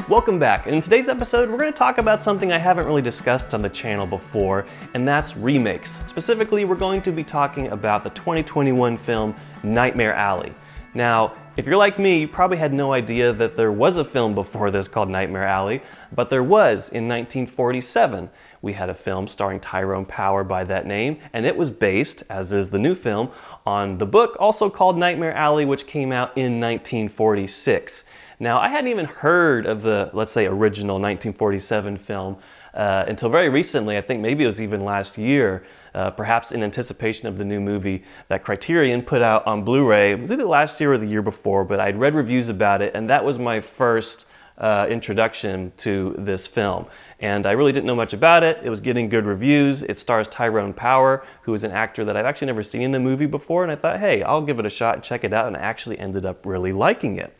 Welcome back. In today's episode, we're going to talk about something I haven't really discussed on the channel before, and that's remakes. Specifically, we're going to be talking about the 2021 film Nightmare Alley. Now, if you're like me, you probably had no idea that there was a film before this called Nightmare Alley, but there was in 1947. We had a film starring Tyrone Power by that name, and it was based, as is the new film, on the book also called Nightmare Alley, which came out in 1946. Now, I hadn't even heard of the, let's say, original 1947 film until very recently. I think maybe it was even last year, perhaps in anticipation of the new movie that Criterion put out on Blu-ray. It was either last year or the year before, but I'd read reviews about it, and that was my first introduction to this film. And I really didn't know much about it. It was getting good reviews. It stars Tyrone Power, who is an actor that I've actually never seen in a movie before, and I thought, hey, I'll give it a shot and check it out, and I actually ended up really liking it.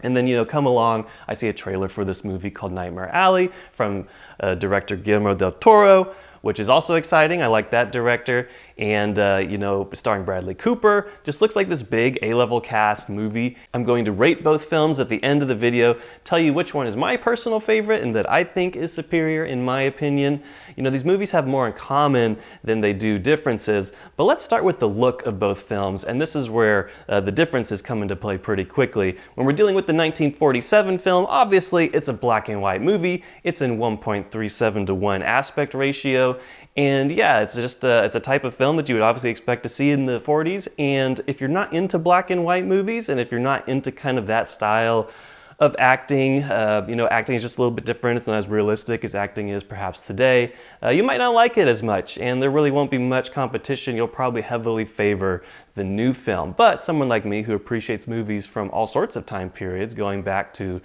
And then, come along, I see a trailer for this movie called Nightmare Alley from director Guillermo Del Toro, which is also exciting. I like that director. And, starring Bradley Cooper. Just looks like this big A-level cast movie. I'm going to rate both films at the end of the video, tell you which one is my personal favorite and that I think is superior in my opinion. These movies have more in common than they do differences, but let's start with the look of both films, and this is where the differences come into play pretty quickly. When we're dealing with the 1947 film, obviously it's a black and white movie. It's in 1.37 to 1 aspect ratio. And yeah, it's just it's a type of film that you would obviously expect to see in the 40s. And if you're not into black and white movies, and if you're not into kind of that style of acting, acting is just a little bit different. It's not as realistic as acting is perhaps today. You might not like it as much, and there really won't be much competition. You'll probably heavily favor the new film. But someone like me who appreciates movies from all sorts of time periods, going back to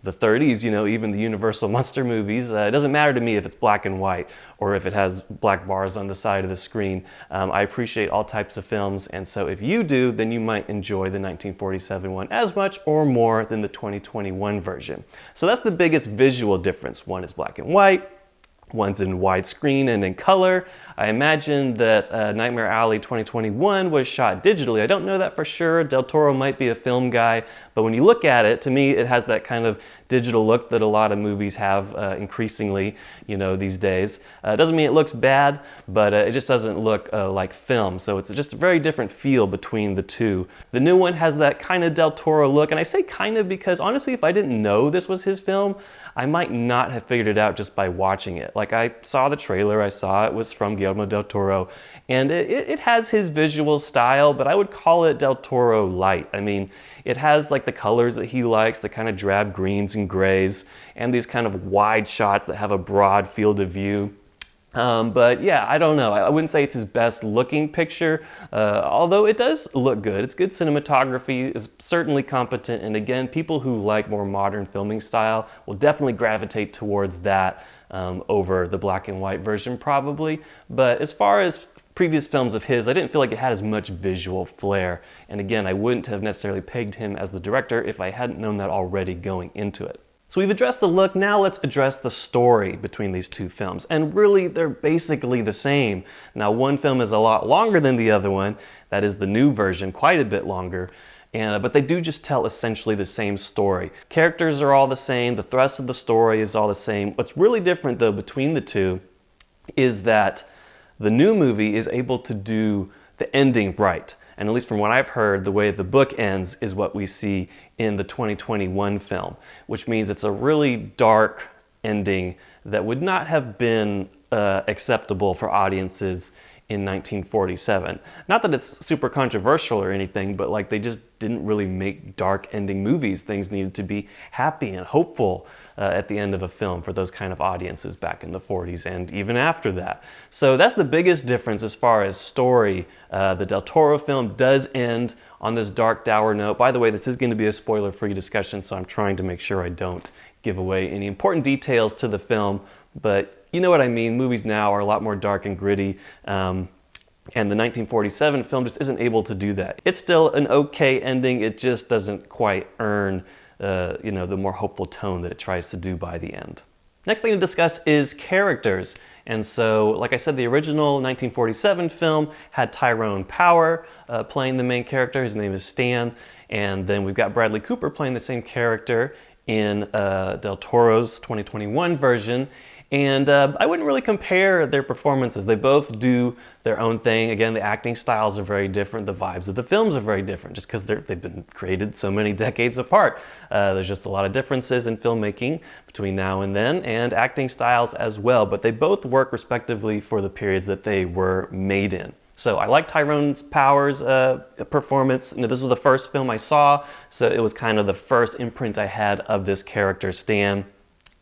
the 30s, even the Universal Monster movies. It doesn't matter to me if it's black and white or if it has black bars on the side of the screen. I appreciate all types of films, and so if you do, then you might enjoy the 1947 one as much or more than the 2021 version. So that's the biggest visual difference. One is black and white, one's in widescreen and in color. I imagine that Nightmare Alley 2021 was shot digitally. I don't know that for sure. Del Toro might be a film guy, but when you look at it, to me, it has that kind of digital look that a lot of movies have increasingly, these days. It doesn't mean it looks bad, but it just doesn't look like film. So it's just a very different feel between the two. The new one has that kind of Del Toro look, and I say kind of because honestly, if I didn't know this was his film, I might not have figured it out just by watching it. Like, I saw the trailer, I saw it was from Guillermo Del Toro, and it has his visual style, but I would call it Del Toro light. I mean, it has like the colors that he likes, the kind of drab greens and grays, and these kind of wide shots that have a broad field of view. But yeah, I don't know. I wouldn't say it's his best looking picture, although it does look good. It's good cinematography, it's certainly competent, and again, people who like more modern filming style will definitely gravitate towards that over the black and white version probably. But as far as previous films of his, I didn't feel like it had as much visual flair. And again, I wouldn't have necessarily pegged him as the director if I hadn't known that already going into it. So we've addressed the look, now let's address the story between these two films. And really, they're basically the same. Now, one film is a lot longer than the other one. That is the new version, quite a bit longer. But they do just tell essentially the same story. Characters are all the same, the thrust of the story is all the same. What's really different, though, between the two is that the new movie is able to do the ending right. And at least from what I've heard, the way the book ends is what we see in the 2021 film, which means it's a really dark ending that would not have been acceptable for audiences in 1947. Not that it's super controversial or anything, but like they just didn't really make dark ending movies. Things needed to be happy and hopeful at the end of a film for those kind of audiences back in the 40s and even after that. So that's the biggest difference as far as story. The Del Toro film does end on this dark, dour note. By the way, this is going to be a spoiler-free discussion, so I'm trying to make sure I don't give away any important details to the film, but you know what I mean. Movies now are a lot more dark and gritty, and the 1947 film just isn't able to do that. It's still an okay ending, it just doesn't quite earn the more hopeful tone that it tries to do by the end. Next thing to discuss is characters. And so, like I said, the original 1947 film had Tyrone Power playing the main character. His name is Stan. And then we've got Bradley Cooper playing the same character in Del Toro's 2021 version. And I wouldn't really compare their performances. They both do their own thing. Again, the acting styles are very different. The vibes of the films are very different just because they've been created so many decades apart. There's just a lot of differences in filmmaking between now and then, and acting styles as well. But they both work respectively for the periods that they were made in. So I like Tyrone Power's performance. You know, this was the first film I saw, so it was kind of the first imprint I had of this character, Stan.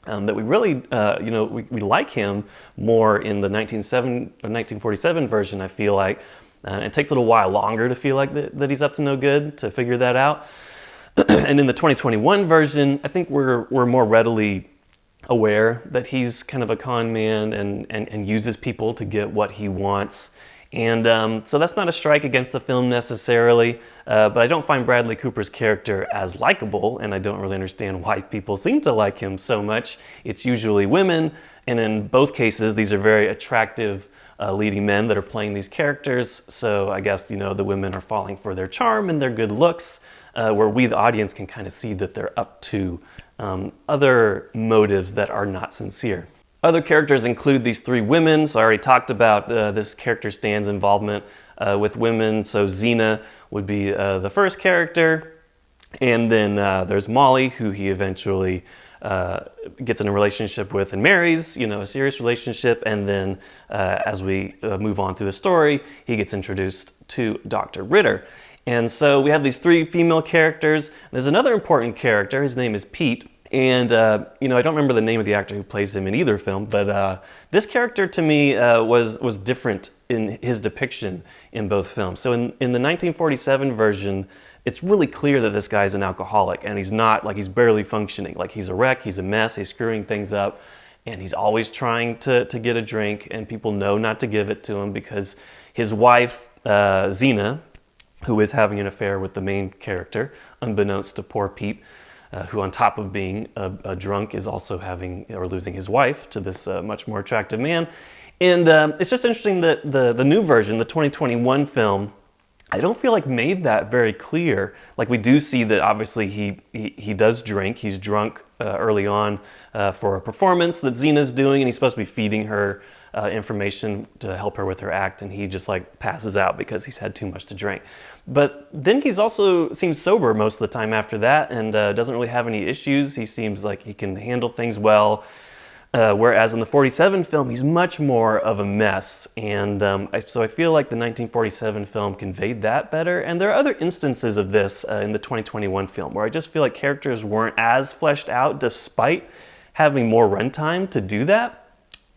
That we really, we like him more in the 1947 version, I feel like. It takes a little while longer to feel like that he's up to no good, to figure that out. And in the 2021 version, I think we're more readily aware that he's kind of a con man and uses people to get what he wants. And so that's not a strike against the film necessarily, but I don't find Bradley Cooper's character as likable, and I don't really understand why people seem to like him so much. It's usually women, and in both cases, these are very attractive leading men that are playing these characters, so I guess, the women are falling for their charm and their good looks, where we, the audience, can kind of see that they're up to other motives that are not sincere. Other characters include these three women. So I already talked about this character Stan's involvement with women. So Xena would be the first character. And then there's Molly, who he eventually gets in a relationship with and marries, a serious relationship. And then as we move on through the story, he gets introduced to Dr. Ritter. And so we have these three female characters. There's another important character. His name is Pete. And, I don't remember the name of the actor who plays him in either film, but this character to me was different in his depiction in both films. So in the 1947 version, it's really clear that this guy's an alcoholic, and he's not, like, he's barely functioning. Like, he's a wreck, he's a mess, he's screwing things up, and he's always trying to get a drink, and people know not to give it to him because his wife, Xena, who is having an affair with the main character, unbeknownst to poor Pete, who on top of being a drunk is also having or losing his wife to this much more attractive man. And it's just interesting that the new version, the 2021 film, I don't feel like made that very clear. Like, we do see that obviously he does drink. He's drunk early on for a performance that Xena's doing, and he's supposed to be feeding her information to help her with her act, and he just passes out because he's had too much to drink. But then he's also seems sober most of the time after that, and doesn't really have any issues. He seems like he can handle things well. Whereas in the 47 film, he's much more of a mess. And so I feel like the 1947 film conveyed that better. And there are other instances of this in the 2021 film where I just feel like characters weren't as fleshed out despite having more runtime to do that.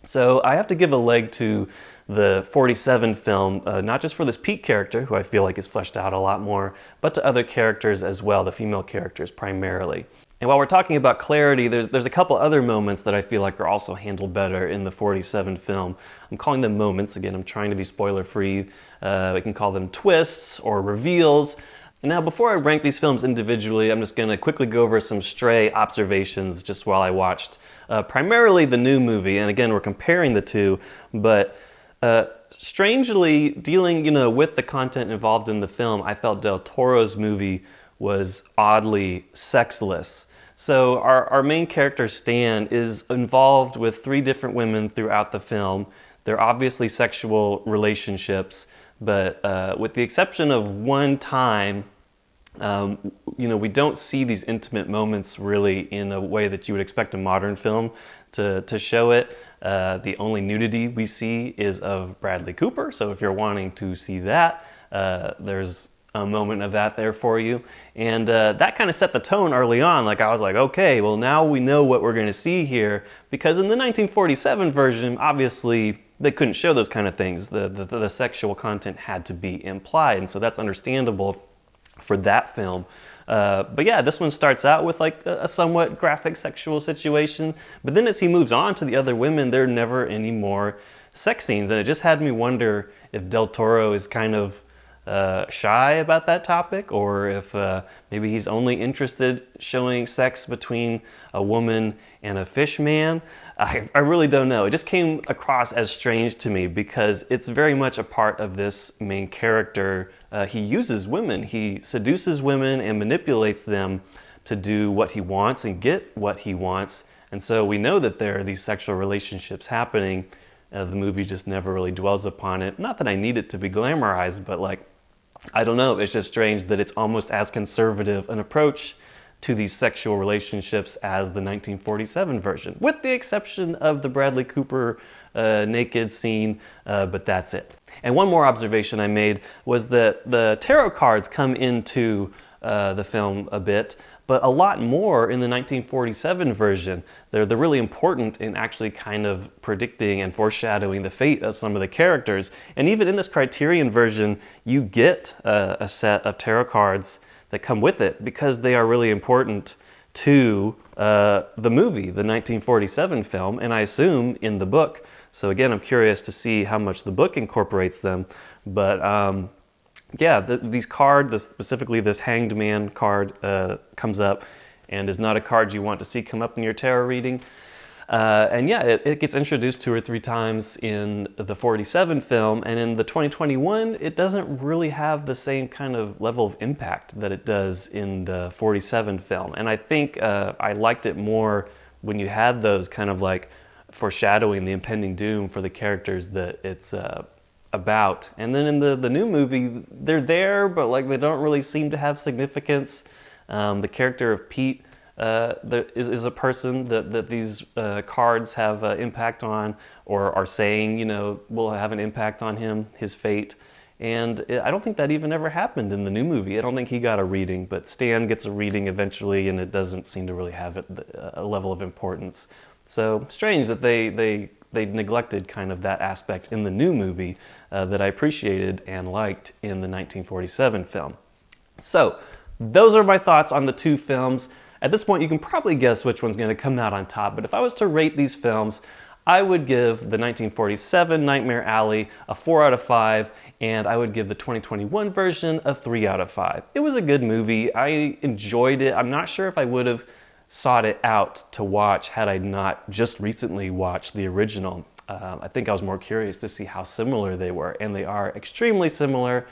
So I have to give a leg to the 47 film, not just for this Pete character, who I feel like is fleshed out a lot more, but to other characters as well, the female characters primarily. And while we're talking about clarity, there's a couple other moments that I feel like are also handled better in the 47 film. I'm calling them moments. Again, I'm trying to be spoiler-free. We can call them twists or reveals. And now, before I rank these films individually, I'm just going to quickly go over some stray observations just while I watched primarily the new movie. And again, we're comparing the two, but strangely, dealing with the content involved in the film, I felt Del Toro's movie was oddly sexless. So our main character, Stan, is involved with three different women throughout the film. They're obviously sexual relationships, but with the exception of one time, we don't see these intimate moments really in a way that you would expect a modern film to show it. The only nudity we see is of Bradley Cooper, so if you're wanting to see that, there's a moment of that there for you. And that kind of set the tone early on. Like, I was like, okay, well, now we know what we're going to see here, because in the 1947 version, obviously, they couldn't show those kind of things. The sexual content had to be implied, and so that's understandable for that film. But yeah, this one starts out with like a somewhat graphic sexual situation, but then as he moves on to the other women, there are never any more sex scenes, and it just had me wonder if Del Toro is kind of shy about that topic, or if maybe he's only interested showing sex between a woman and a fish man. I really don't know. It just came across as strange to me because it's very much a part of this main character. He uses women. He seduces women and manipulates them to do what he wants and get what he wants. And so we know that there are these sexual relationships happening. The movie just never really dwells upon it. Not that I need it to be glamorized, but like, I don't know, it's just strange that it's almost as conservative an approach to these sexual relationships as the 1947 version, with the exception of the Bradley Cooper naked scene, but that's it. And one more observation I made was that the tarot cards come into the film a bit, but a lot more in the 1947 version. They're really important in actually kind of predicting and foreshadowing the fate of some of the characters. And even in this Criterion version, you get a set of tarot cards that come with it because they are really important to the movie, the 1947 film, and I assume in the book. So again, I'm curious to see how much the book incorporates them. But yeah, these cards, specifically this Hanged Man card, comes up and is not a card you want to see come up in your tarot reading. And yeah, it gets introduced 2 or 3 times in the 47 film, and in the 2021, it doesn't really have the same kind of level of impact that it does in the 47 film. And I think I liked it more when you had those kind of like foreshadowing the impending doom for the characters that it's about. And then in the new movie, they're there, but like they don't really seem to have significance. The character of Pete is a person that these cards have impact on, or are saying, you know, will have an impact on him, his fate. And I don't think that even ever happened in the new movie. I don't think he got a reading, but Stan gets a reading eventually, and it doesn't seem to really have a level of importance. So strange that they neglected kind of that aspect in the new movie that I appreciated and liked in the 1947 film. So those are my thoughts on the 2 films. At this point, you can probably guess which one's going to come out on top, but if I was to rate these films, I would give the 1947 Nightmare Alley a 4 out of 5, and I would give the 2021 version a 3 out of 5. It was a good movie. I enjoyed it. I'm not sure if I would have sought it out to watch had I not just recently watched the original. I think I was more curious to see how similar they were, and they are extremely similar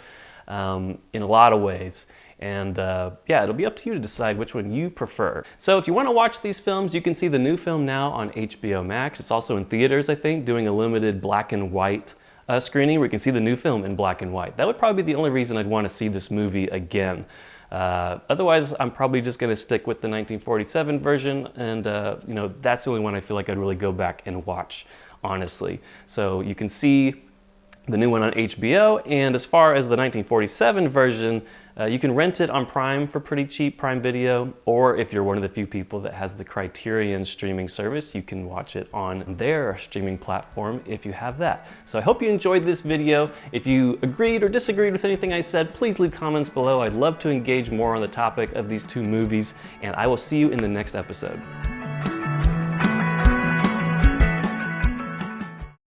in a lot of ways. And yeah, it'll be up to you to decide which one you prefer. So if you want to watch these films, you can see the new film now on HBO Max. It's also in theaters, I think, doing a limited black and white screening where you can see the new film in black and white. That would probably be the only reason I'd want to see this movie again. Otherwise, I'm probably just going to stick with the 1947 version, and you know, that's the only one I feel like I'd really go back and watch, honestly. So you can see the new one on HBO, and as far as the 1947 version, you can rent it on Prime for pretty cheap, Prime Video, or if you're one of the few people that has the Criterion streaming service, you can watch it on their streaming platform if you have that. So I hope you enjoyed this video. If you agreed or disagreed with anything I said, please leave comments below. I'd love to engage more on the topic of these 2 movies, and I will see you in the next episode.